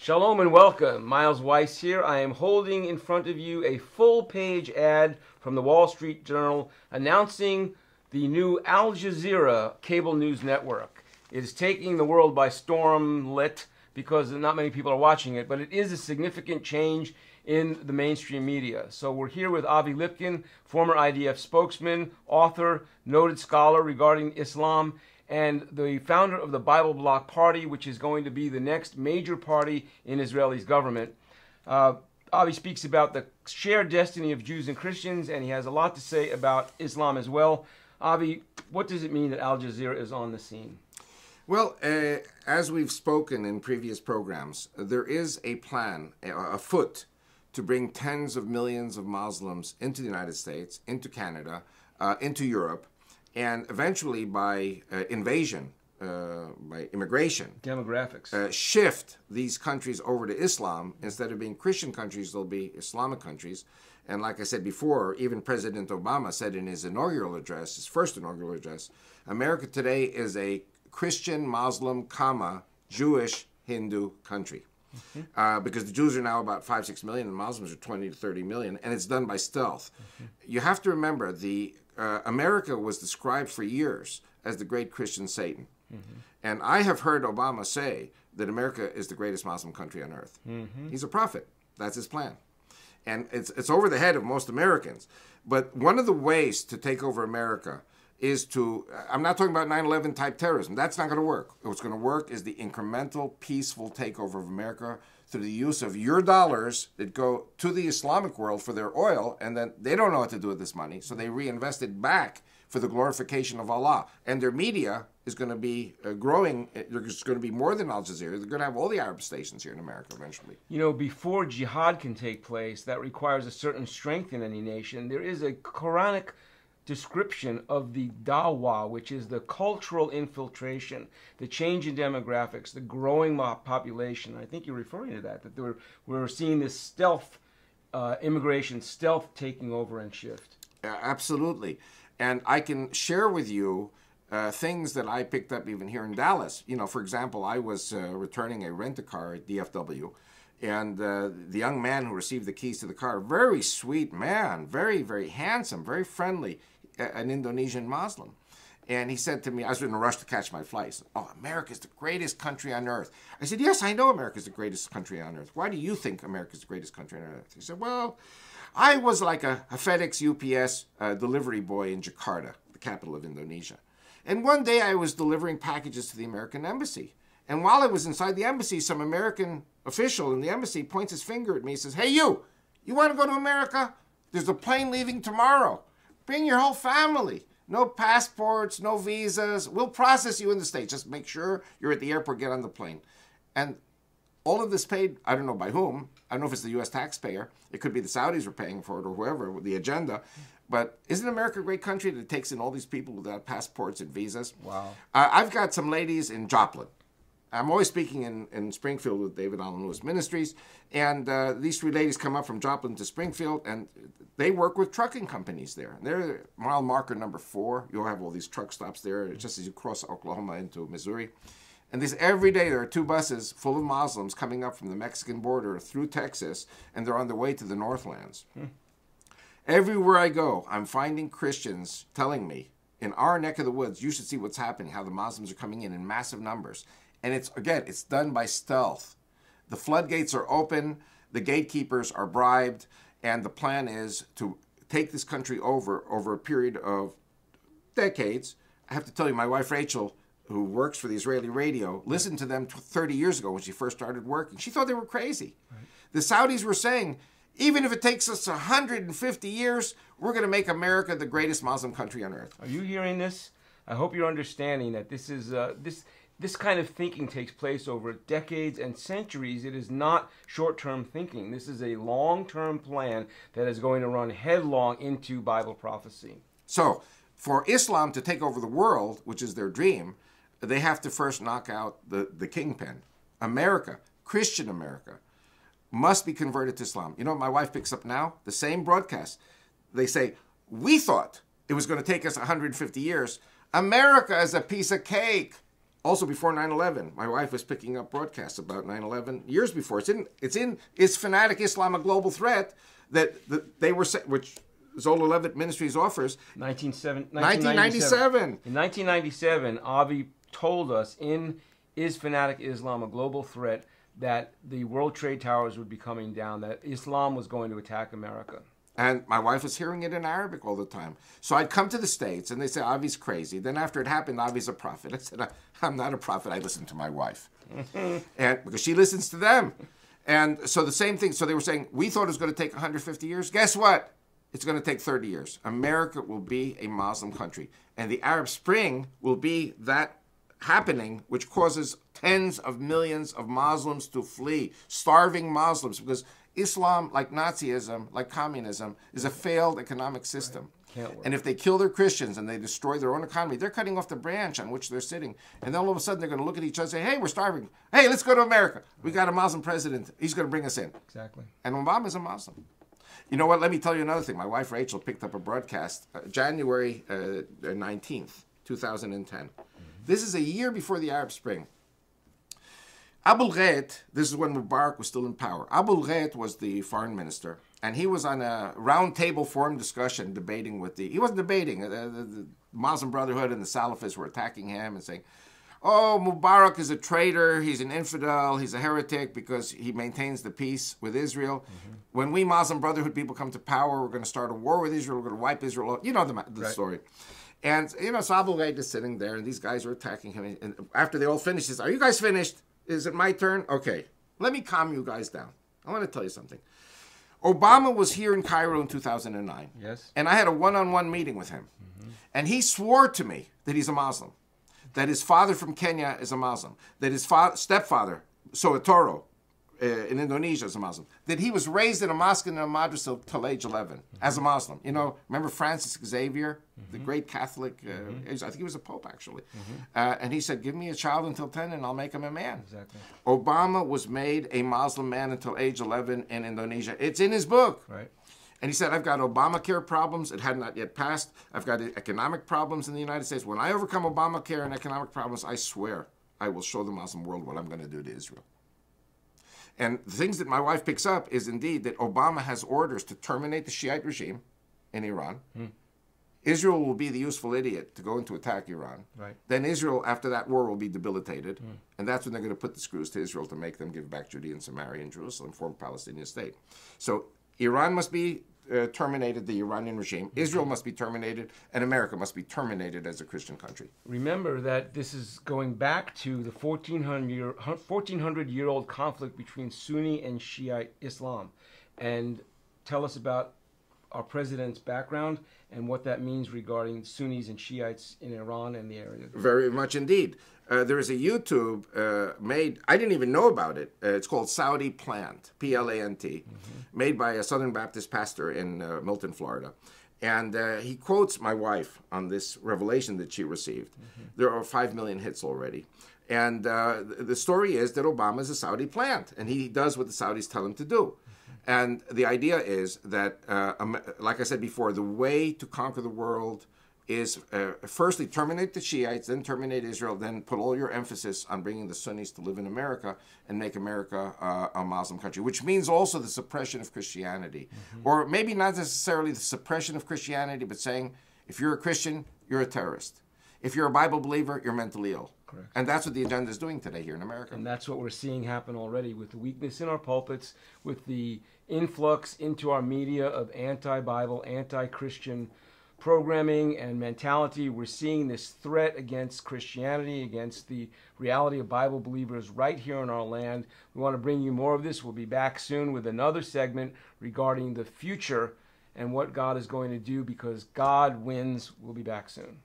Shalom and welcome. Myles Weiss here. I am holding in front of you a full-page ad from the Wall Street Journal announcing the new Al Jazeera Cable News Network. It is taking the world by storm, because not many people are watching it, but it is a significant change in the mainstream media. So we're here with Avi Lipkin, former IDF spokesman, author, noted scholar regarding Islam, and the founder of the Bible Bloc Party, which is going to be the next major party in Israel's government. Avi speaks about the shared destiny of Jews and Christians, and he has a lot to say about Islam as well. Avi, what does it mean that Al Jazeera is on the scene? Well, as we've spoken in previous programs, there is a plan afoot to bring tens of millions of Muslims into the United States, into Canada, into Europe, and eventually by invasion, by immigration, demographics, shift these countries over to Islam. Instead of being Christian countries, they'll be Islamic countries. And like I said before, even President Obama said in his inaugural address, his first inaugural address, America today is a Christian, Muslim, Jewish, Hindu country. Because the Jews are now about 5-6 million and Muslims are 20 to 30 million, and it's done by stealth. You have to remember, America was described for years as the great Christian Satan. And I have heard Obama say that America is the greatest Muslim country on earth. He's a prophet. That's his plan. And it's over the head of most Americans. But one of the ways to take over America is to, I'm not talking about 9/11 type terrorism. That's not going to work. What's going to work is the incremental, peaceful takeover of America through the use of your dollars that go to the Islamic world for their oil, and then they don't know what to do with this money, so they reinvest it back for the glorification of Allah. And their media is going to be growing. There's going to be more than Al Jazeera. They're going to have all the Arab stations here in America eventually. You know, before jihad can take place, that requires a certain strength in any nation. There is a Quranic description of the dawah, which is the cultural infiltration, the change in demographics, the growing population. I think you're referring to that we're seeing this stealth immigration, stealth taking over and shift. Absolutely. And I can share with you things that I picked up even here in Dallas. You know, for example, I was returning a rent-a-car at DFW, and the young man who received the keys to the car, very sweet man, very, very handsome, very friendly, an Indonesian Muslim. And he said to me, I was in a rush to catch my flight. He said, "Oh, America is the greatest country on earth." I said, "Yes, I know America is the greatest country on earth. Why do you think America is the greatest country on earth?" He said, "Well, I was like a FedEx UPS delivery boy in Jakarta, the capital of Indonesia. And one day I was delivering packages to the American embassy. And while I was inside the embassy, some American official in the embassy points his finger at me and says, 'Hey, you want to go to America? There's a plane leaving tomorrow. Bring your whole family. No passports, no visas. We'll process you in the States. Just make sure you're at the airport, get on the plane.'" And all of this paid, I don't know by whom. I don't know if it's the U.S. taxpayer. It could be the Saudis were paying for it or whoever with the agenda. But isn't America a great country that takes in all these people without passports and visas? Wow. I've got some ladies in Joplin. I'm always speaking in Springfield with David Allen Lewis Ministries. And these three ladies come up from Joplin to Springfield, and they work with trucking companies there. They're mile marker number 4. You'll have all these truck stops there just as you cross Oklahoma into Missouri. And every day there are 2 buses full of Muslims coming up from the Mexican border through Texas, and they're on their way to the Northlands. Everywhere I go, I'm finding Christians telling me, in our neck of the woods, you should see what's happening, how the Muslims are coming in massive numbers. And it's done by stealth. The floodgates are open, the gatekeepers are bribed, and the plan is to take this country over a period of decades. I have to tell you, my wife Rachel, who works for the Israeli radio, listened to them 30 years ago when she first started working. She thought they were crazy. Right. The Saudis were saying, even if it takes us 150 years, we're going to make America the greatest Muslim country on earth. Are you hearing this? I hope you're understanding that this is this kind of thinking takes place over decades and centuries. It is not short-term thinking. This is a long-term plan that is going to run headlong into Bible prophecy. So, for Islam to take over the world, which is their dream, they have to first knock out the kingpin. America, Christian America, must be converted to Islam. You know what my wife picks up now? The same broadcast. They say, "We thought it was going to take us 150 years. America is a piece of cake. Also, before 9/11, my wife was picking up broadcasts about 9/11 years before. It's in Is Fanatic Islam a Global Threat? That they were, which Zola Levitt Ministries offers. 1997. In 1997, Avi told us in Is Fanatic Islam a Global Threat that the World Trade Towers would be coming down, that Islam was going to attack America. And my wife was hearing it in Arabic all the time. So I'd come to the States, and they say, Avi's crazy. Then after it happened, Avi's a prophet. I said, I'm not a prophet. I listen to my wife. And because she listens to them. And so the same thing. So they were saying, we thought it was going to take 150 years. Guess what? It's going to take 30 years. America will be a Muslim country. And the Arab Spring will be that happening, which causes tens of millions of Muslims to flee, starving Muslims, because Islam, like Nazism, like communism, is a failed economic system. Right. Can't work. And if they kill their Christians and they destroy their own economy, they're cutting off the branch on which they're sitting. And then all of a sudden they're going to look at each other and say, hey, we're starving. Hey, let's go to America. We got a Muslim president. He's going to bring us in. Exactly. And Obama's a Muslim. You know what? Let me tell you another thing. My wife, Rachel, picked up a broadcast January 19th, 2010. Mm-hmm. This is a year before the Arab Spring. Abul Ghait, this is when Mubarak was still in power. Abul Ghait was the foreign minister, and he was on a round table forum discussion debating with he wasn't debating, the Muslim Brotherhood and the Salafists were attacking him and saying, oh, Mubarak is a traitor, he's an infidel, he's a heretic because he maintains the peace with Israel. Mm-hmm. When we Muslim Brotherhood people come to power, we're going to start a war with Israel, we're going to wipe Israel out. You know the right. story. And, so Abul Ghait is sitting there, and these guys are attacking him. And after they all finish, he says, are you guys finished? Is it my turn? Okay. Let me calm you guys down. I want to tell you something. Obama was here in Cairo in 2009. Yes. And I had a one-on-one meeting with him. Mm-hmm. And he swore to me that he's a Muslim, that his father from Kenya is a Muslim, that his stepfather, Soetoro, in Indonesia is a Muslim, that he was raised in a mosque and in a madrasa till age 11 as a Muslim. You know, remember Francis Xavier, the great Catholic, I think he was a pope actually. And he said, give me a child until 10 and I'll make him a man. Exactly. Obama was made a Muslim man until age 11 in Indonesia. It's in his book. Right. And he said, I've got Obamacare problems. It had not yet passed. I've got economic problems in the United States. When I overcome Obamacare and economic problems, I swear I will show the Muslim world what I'm going to do to Israel. And the things that my wife picks up is indeed that Obama has orders to terminate the Shiite regime in Iran. Israel will be the useful idiot to go in to attack Iran. Right. Then Israel, after that war, will be debilitated. And that's when they're going to put the screws to Israel to make them give back Judea and Samaria and Jerusalem, form a Palestinian state. So Iran must be terminated, the Iranian regime. Israel must be terminated, and America must be terminated as a Christian country. Remember that this is going back to the 1400-year-old conflict between Sunni and Shiite Islam. And tell us about our president's background and what that means regarding Sunnis and Shiites in Iran and the area. Very much indeed. There is a YouTube made, I didn't even know about it. It's called Saudi Plant, P-L-A-N-T, made by a Southern Baptist pastor in Milton, Florida. And he quotes my wife on this revelation that she received. There are 5 million hits already. And the story is that Obama is a Saudi plant, and he does what the Saudis tell him to do. And the idea is that, like I said before, the way to conquer the world is firstly terminate the Shiites, then terminate Israel, then put all your emphasis on bringing the Sunnis to live in America and make America a Muslim country, which means also the suppression of Christianity. Or maybe not necessarily the suppression of Christianity, but saying, if you're a Christian, you're a terrorist. If you're a Bible believer, you're mentally ill. Correct. And that's what the agenda is doing today here in America. And that's what we're seeing happen already with the weakness in our pulpits, with the influx into our media of anti-Bible, anti-Christian programming and mentality. We're seeing this threat against Christianity, against the reality of Bible believers right here in our land. We want to bring you more of this. We'll be back soon with another segment regarding the future and what God is going to do, because God wins. We'll be back soon.